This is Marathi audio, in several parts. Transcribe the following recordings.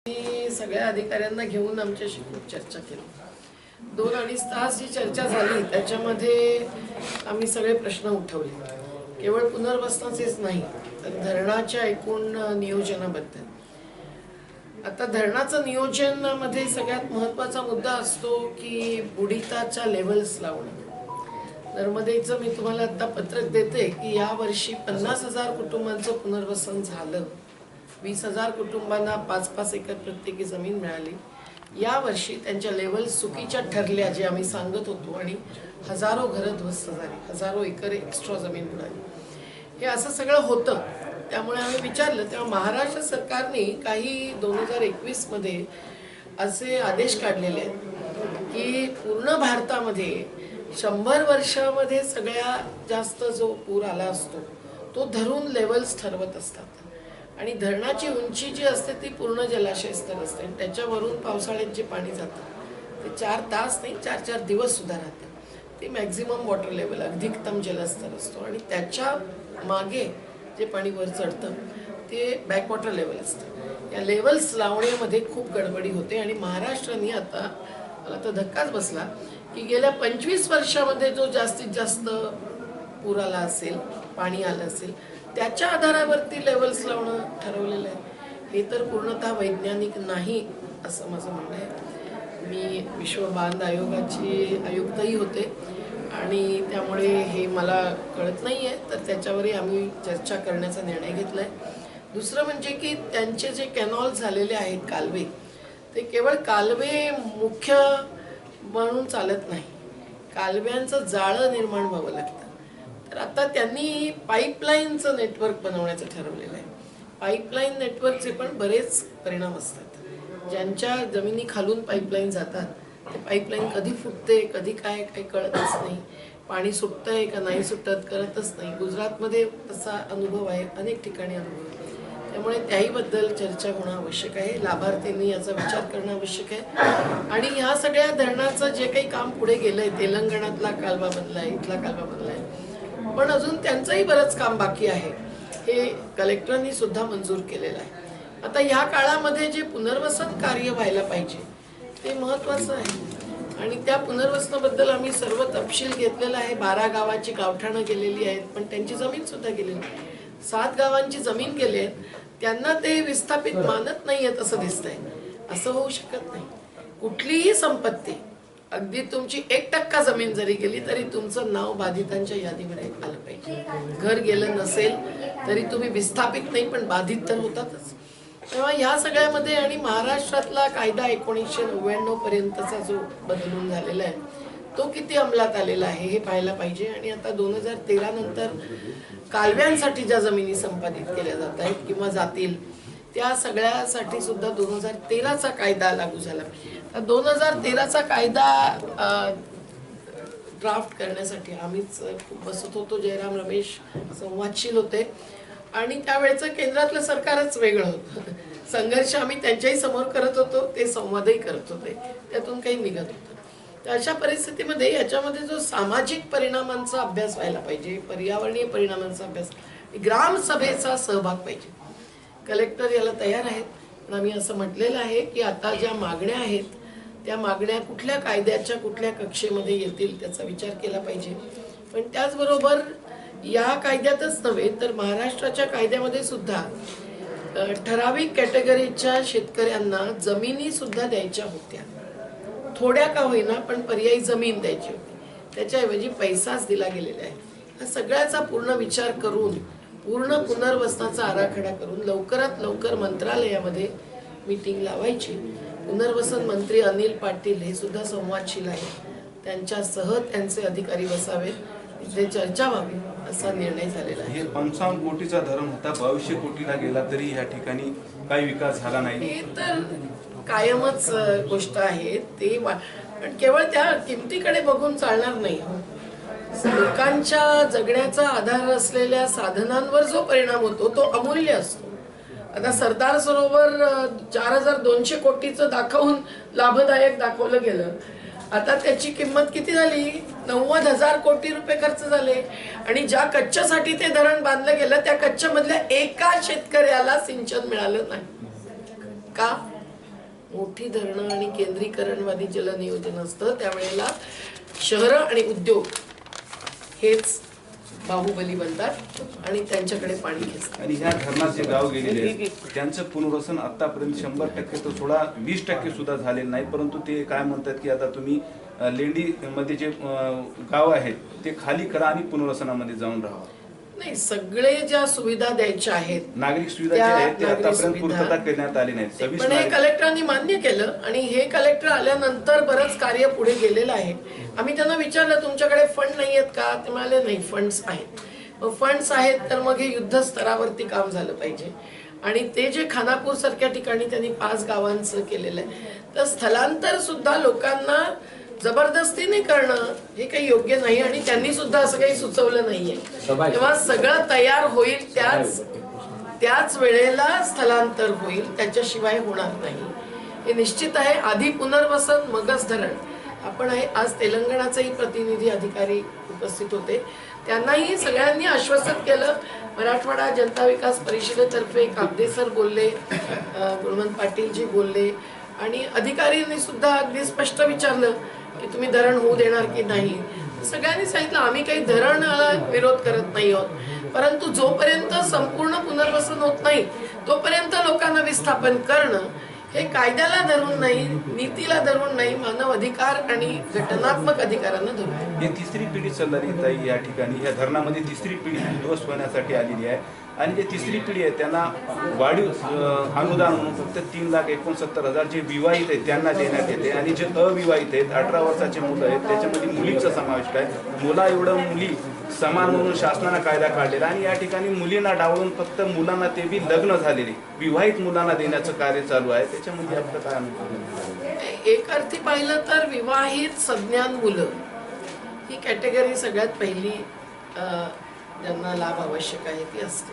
मी सगळ्या अधिकाऱ्यांना घेऊन आमच्याशी खूप चर्चा केली। 2-2.5 तास जी चर्चा झाली त्याच्यामध्ये आम्ही सगळे प्रश्न उठवले। केवळ पुनर्वसनाचेच नाही तर धरणाच्या एकूण नियोजनाबद्दल। आता धरणाचं नियोजनामध्ये सगळ्यात महत्त्वाचा मुद्दा असतो की बुडीताच्या लेव्हल्स लावणं। नर्मदेचं मी तुम्हाला आता पत्रक देते की या वर्षी 50,000 कुटुंबांचं पुनर्वसन झालं। 20,000 कुटुंबांना 5-5 एकर प्रत्येकी जमीन मिळाली। या वर्षी त्यांच्या लेव्हल्स चुकीच्या ठरल्या जे आम्ही सांगत होतो आणि हजारो घरं ध्वस्त झाली, हजारो एकर एक्स्ट्रा जमीन मिळाली। हे असं सगळं होतं। त्यामुळे आम्ही विचारलं तेव्हा महाराष्ट्र सरकारने काही 2021 मध्ये असे आदेश काढलेले आहेत की पूर्ण भारतामध्ये 100 वर्षामध्ये सगळ्यात जास्त जो पूर आला असतो तो धरून लेव्हल्स ठरवत असतात आणि धरणाची उंची जी असते ती पूर्ण जलाशय स्तर असते। त्याच्यावरून पावसाळ्यात जे पाणी जातं ते 4 तास नाही 4-4 दिवस सुद्धा राहतं। ते मॅक्झिमम वॉटर लेवल अधिकतम जलस्तर असतो आणि त्याच्या मागे जे पाणी वर चढतं ते बॅकवॉटर लेवल असतं। या लेवल्स लावण्यामध्ये खूप गडबडी होते आणि महाराष्ट्राने आता मला तर धक्काच बसला की गेल्या 25 वर्षामध्ये जो जास्तीत जास्त पूर आला असेल, पाणी आलं असेल त्याच्या आधारावरती लेवल्स लावणं ठरवलेलं आहे। हे तर पूर्णतः वैज्ञानिक नाही असं माझं म्हणणं आहे। मी विश्व बांध आयोगाची आयुक्तही होते आणि त्यामुळे हे मला कळत नाही आहे, तर त्याच्यावरही आम्ही चर्चा करण्याचा निर्णय घेतला आहे। दुसरं म्हणजे की त्यांचे जे कॅनॉल झालेले आहेत कालवे, ते केवळ कालवे मुख्य म्हणून चालत नाही, कालव्यांचं जाळं निर्माण व्हावं लागतं। तर आता त्यांनी पाईपलाईनचं नेटवर्क बनवण्याचं ठरवलेलं आहे। पाईपलाईन नेटवर्कचे पण बरेच परिणाम असतात। ज्यांच्या जमिनी खालून पाईपलाईन जातात ते पाईपलाईन कधी फुटते कधी काय काही कळतच नाही, पाणी सुटतंय का नाही सुटत कळतच नाही। गुजरातमध्ये तसा अनुभव आहे, अनेक ठिकाणी अनुभव आहे। त्यामुळे त्याहीबद्दल चर्चा होणं आवश्यक आहे, लाभार्थ्यांनी याचा विचार करणं आवश्यक आहे आणि ह्या सगळ्या धरणाचं जे काही काम पुढे गेलंय, तेलंगणातला कालवा बनलाय, इथला कालवा बनलाय, पण अजून त्यांचंही बरंच काम बाकी आहे। हे कलेक्टरनी सुद्धा मंजूर केलेलं आहे। आता ह्या काळामध्ये जे पुनर्वसन कार्य व्हायला पाहिजे ते महत्त्वाचं आहे आणि त्या पुनर्वसनाबद्दल आम्ही सर्व तपशील घेतलेला आहे। 12 गावाची गावठाणं गेलेली आहेत पण त्यांची जमीन सुद्धा गेलेली आहे। 7 गावांची जमीन गेली आहे, त्यांना ते विस्थापित मानत नाही आहेत असं दिसतंय। असं होऊ शकत नाही। कुठलीही संपत्ती अगदी तुमची 1% जमीन जरी गेली तरी तुमचं नाव बाधितांच्या यादीमध्ये आलं पाहिजे। घर गेलं नसेल तरी तुम्ही विस्थापित नाही पण बाधित तर होतातच। तेव्हा ह्या सगळ्यामध्ये आणि महाराष्ट्रातला कायदा 1999 पर्यंतचा जो बदलून झालेला आहे तो किती अंमलात आलेला आहे हे पाहायला पाहिजे आणि आता 2013 नंतर कालव्यांसाठी ज्या जमिनी संपादित केल्या जात आहेत किंवा जातील त्या सगळ्यासाठी सुद्धा 2013चा कायदा लागू झाला। 2013चा कायदा ड्राफ्ट करण्यासाठी आम्हीच खूप बसत होतो। जयराम रमेश संवादशील होते आणि त्यावेळेचं केंद्रातलं सरकारच वेगळं होतं। संघर्ष आम्ही त्यांच्याही समोर करत होतो, ते संवादही करत होते, त्यातून काही निघत होतं। तर अशा परिस्थितीमध्ये याच्यामध्ये जो सामाजिक परिणामांचा अभ्यास व्हायला पाहिजे, पर्यावरणीय परिणामांचा अभ्यास, ग्रामसभेचा सहभाग पाहिजे। कलेक्टर याला तयार आहेत पण आम्ही असं म्हटलेलं आहे की आता ज्या मागण्या आहेत त्या मागण्या कुठल्या कायद्याच्या कुठल्या कक्षेमध्ये येतील त्याचा विचार केला पाहिजे। पण त्याचबरोबर या कायद्यातच नव्हे तर महाराष्ट्राच्या कायद्यामध्ये सुद्धा ठराविक कॅटेगरीच्या शेतकऱ्यांना जमिनी सुद्धा द्यायच्या होत्या। थोड्या का होईना पण पर्यायी जमीन द्यायची होती, त्याच्याऐवजी पैसाच दिला गेलेला आहे। हा सगळ्याचा पूर्ण विचार करून पूर्ण पुनर्वसनाचा आराखडा करून लवकरात लवकर मंत्रालयामध्ये मीटिंग लावायची। पुनर्वसन मंत्री अनिल पाटील हे सुद्धा संवादशील आहेत, त्यांच्यासह त्यांचे अधिकारी बसावेत, तिथे चर्चा व्हावी असा निर्णय झालेला आहे। 55 कोटीचा धरण होता, 2200 कोटीला गेला तरी या ठिकाणी काही विकास झाला नाही। हे तर कायमच गोष्ट आहे। ते पण केवळ त्या किमतीकडे बघून चालणार नाही। लोकांच्या जगण्याचा आधार असलेल्या साधनांवर जो परिणाम होतो तो अमूल्य असतो। आता सरदार सरोवर 4200 कोटीचं दाखवून लाभदायक दाखवलं गेलं, आता त्याची किंमत किती झाली? 90,000 कोटी रुपये खर्च झाले आणि ज्या कच्च्यासाठी ते धरण बांधलं गेलं त्या कच्च्यामधल्या एका शेतकऱ्याला सिंचन मिळालं नाही। का? मोठी धरणं आणि केंद्रीकरणवादी जलनियोजन असतं त्यावेळेला शहरं आणि उद्योग हेच बाहुबली बनतात आणि त्यांच्याकडे पाणी खेचतात. आणि ह्या धरणात जे गाव गेलेले आहेत त्यांचं पुनर्वसन आतापर्यंत 100% तर सोडा 20% सुद्धा झालेलं नाही. परंतु ते काय म्हणतात की आता तुम्ही लेंडी मध्ये जे गाव आहेत ते खाली करा आणि पुनर्वसनामध्ये जाऊन राहा. नाही, सगळे ज्या सुविधा द्यायच्या आहेत नागरिक सुविधा ज्या आहेत ते नागरिक आतापर्यंत सुविधा पूर्तता करण्यात आली नाही. पण हे कलेक्टरांनी मान्य केलं आणि हे कलेक्टर आल्यानंतर बरंच कार्य पुढे गेलेलं आहे. आम्ही त्यांना विचारलं तुमच्याकडे फंड नाही आहेत का, ते म्हणाले नाही फंड्स आहेत. मग फंड्स आहेत तर मग हे युद्ध स्तरावरती काम झालं पाहिजे. आणि ते जे खानापूर सारख्या ठिकाणी त्यांनी 5 गावांचं केलेलं आहे तर स्थलांतर सुद्धा लोकांना जबरदस्तीने करणं हे काही योग्य नाही आणि त्यांनी सुद्धा असं काही सुचवलं नाहीये. तेव्हा सगळं तयार होईल त्याच वेळेला स्थलांतर होईल, त्याच्याशिवाय होणार नाही हे निश्चित आहे. आधी पुनर्वसन मगच धरण. आपण आज तेलंगणाचाही प्रतिनिधी अधिकारी उपस्थित होते, त्यांनाही सगळ्यांनी आश्वासित केलं. मराठवाडा जनता विकास परिषदेतर्फे कागदे सर बोलले, गुणवंत पाटीलजी बोलले आणि अधिकाऱ्यांनी सुद्धा अगदी स्पष्ट विचारलं की तुम्ही धरण होऊ देणार की नाही. सगळ्यांनी सांगितलं आम्ही काही धरणाला विरोध करत नाही आहोत, परंतु जोपर्यंत संपूर्ण पुनर्वसन होत नाही तोपर्यंत लोकांना विस्थापन करणं हे कायद्याला धरून नाही, नीतीला धरून नाही, मानव अधिकार आणि घटनात्मक अधिकारांना धरून. ही तिसरी पिढी चालणारी ताई या ठिकाणी या धरणामध्ये तिसरी पिढी उद्ध्वस्त होण्यासाठी आलेली आहे. आणि जे तिसरी पिढी आहे त्यांना वाढीव अनुदान म्हणून फक्त 3,69,000 जे विवाहित आहेत त्यांना देण्यात येते आणि जे अविवाहित आहेत 18 वर्षाचे मुलं आहेत त्याच्यामध्ये मुलींचा समावेश आहे. मुला एवढं मुली समान म्हणून शासनानं कायदा काढलेला आणि या ठिकाणी मुलींना डावळून फक्त मुलांना ते बी लग्न झालेले विवाहित मुलांना देण्याचं कार्य चालू आहे. त्याच्यामध्ये आपलं काय अनुभव? एक अर्थी पाहिलं तर विवाहित सज्ञान मुलं ही कॅटेगरी सगळ्यात पहिली ज्यांना लाभ आवश्यक आहे ती असते.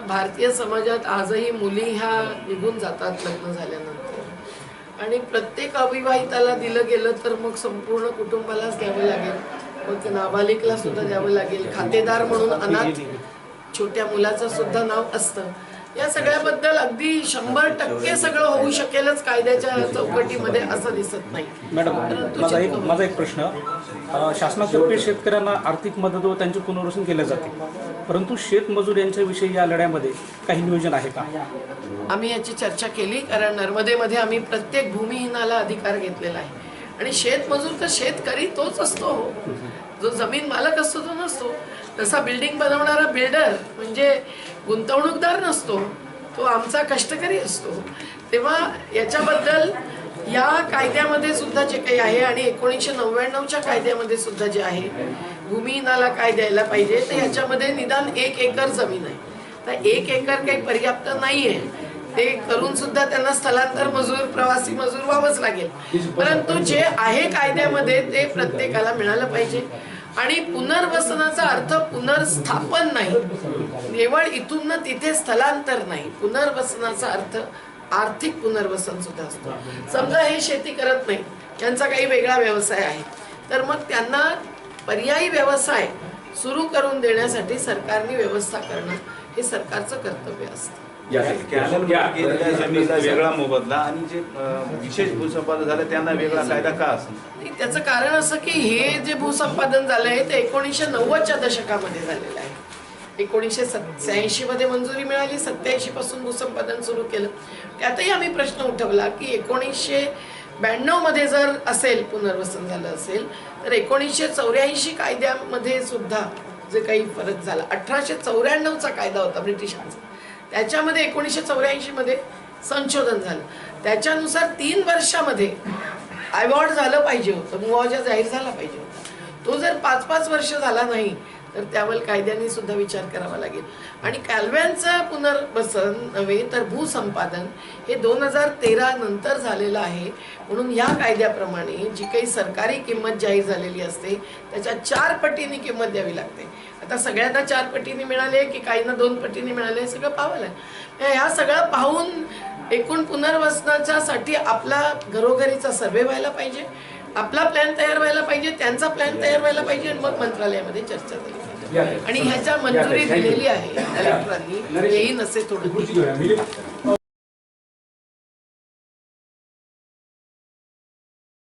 भारतीय समाजात आजही मुली ह्या निघून जातात लग्न झाल्यानंतर आणि प्रत्येक अविवाहिताला दिलं गेलं तर मग संपूर्ण कुटुंबालाच द्यावं लागेल, मग नाबालिकला सुद्धा द्यावं लागेल. खातेदार म्हणून अनाथ छोट्या मुलाचं सुद्धा नाव असतं. या सगळ्याबद्दल अगदी 100% सगळं होऊ शकेलच कायद्याच्या चौकटीमध्ये असं दिसत नाही. मॅडम, माझा एक प्रश्न, शासनातर्फे शेतकऱ्यांना आर्थिक मदत व त्यांचे पुनर्वसन केले जाते, परंतु शेतमजूर यांच्याविषयी या लढ्यामध्ये काही नियोजन आहे का? आम्ही याची चर्चा केली, कारण नर्मदेमध्ये आम्ही प्रत्येक भूमिहीनाला अधिकार घेतलेला आहे आणि शेतमजूर तर शेतकरी तोच असतो, जो जमीन मालक असतो तो नसतो. तसा बिल्डिंग बनवणारा बिल्डर म्हणजे गुंतवणूकदार नसतो, तो आमचा कष्टकरी असतो. तेव्हा याच्याबद्दल या कायद्यामध्ये सुद्धा जे काही आहे आणि 1999च्या कायद्यामध्ये सुद्धा जे आहे भूमिहीनाला काय द्यायला पाहिजे तर ह्याच्यामध्ये निदान 1 एकर जमीन आहे. तर 1 एकर काही पर्याप्त नाहीये, ते करून सुद्धा त्यांना स्थलांतर मजूर प्रवासी मजूर व्हावंच लागेल. परंतु जे आहे कायद्यामध्ये ते प्रत्येकाला मिळालं पाहिजे. आणि पुनर्वसनाचा अर्थ पुनर्स्थापन नाही, केवळ इथून ना तिथे स्थलांतर नाही. पुनर्वसनाचा अर्थ आर्थिक पुनर्वसन सुद्धा असतो. समजा हे शेती करत नाही, त्यांचा काही वेगळा व्यवसाय आहे, तर मग त्यांना पर्यायी व्यवसाय सुरू करून देण्यासाठी सरकारने व्यवस्था करणं हे सरकारचं कर्तव्य असतं. जमिनीचा वेगळा मोबदला आणि जे विशेष भूसंपादन झालं त्यांना वेगळा कायदा का असतो? त्याचं कारण असं की हे जे भूसंपादन झालंय ते 1990च्या दशकामध्ये झालेलं आहे. 1987 मध्ये मंजुरी मिळाली, 87 पासून भूसंपादन सुरू केलं. त्यातही आम्ही प्रश्न उठवला की 1992 मध्ये जर असेल पुनर्वसन झालं असेल तर 1984 कायद्यामध्ये सुद्धा जे काही फरक झाला, 1894चा कायदा होता ब्रिटिशांचा, त्याच्यामध्ये 1984 मध्ये संशोधन झालं. त्याच्यानुसार 3 वर्षामध्ये अवॉर्ड झालं पाहिजे होतं, मुआवजा जाहीर झाला पाहिजे होता. तो जर 5-5 वर्ष झाला नाही तर त्यावर कायद्याने सुद्धा विचार करावा लागेल. आणि कालव्यांचं पुनर्वसन नव्हे तर भूसंपादन हे 2013 नंतर झालेलं आहे. म्हणून या कायद्याप्रमाणे जी काही सरकारी किंमत जाहीर झालेली असते त्याच्या 4 पटीने किंमत द्यावी लागते. आता सगळ्यांना 4 पटीने मिळाले की काहींना 2 पटीने मिळाले सगळं पाहावं लागेल. ह्या सगळं पाहून एकूण पुनर्वसनाच्या साठी आपला घरोघरीचा सर्वे व्हायला पाहिजे, आपला प्लॅन तयार व्हायला पाहिजे, त्यांचा प्लॅन तयार व्हायला पाहिजे आणि मग मंत्रालयामध्ये चर्चा झाली पाहिजे. आणि ह्याच्या मंजुरी दिलेली आहे कलेक्टरांनी, येई नसे थोडं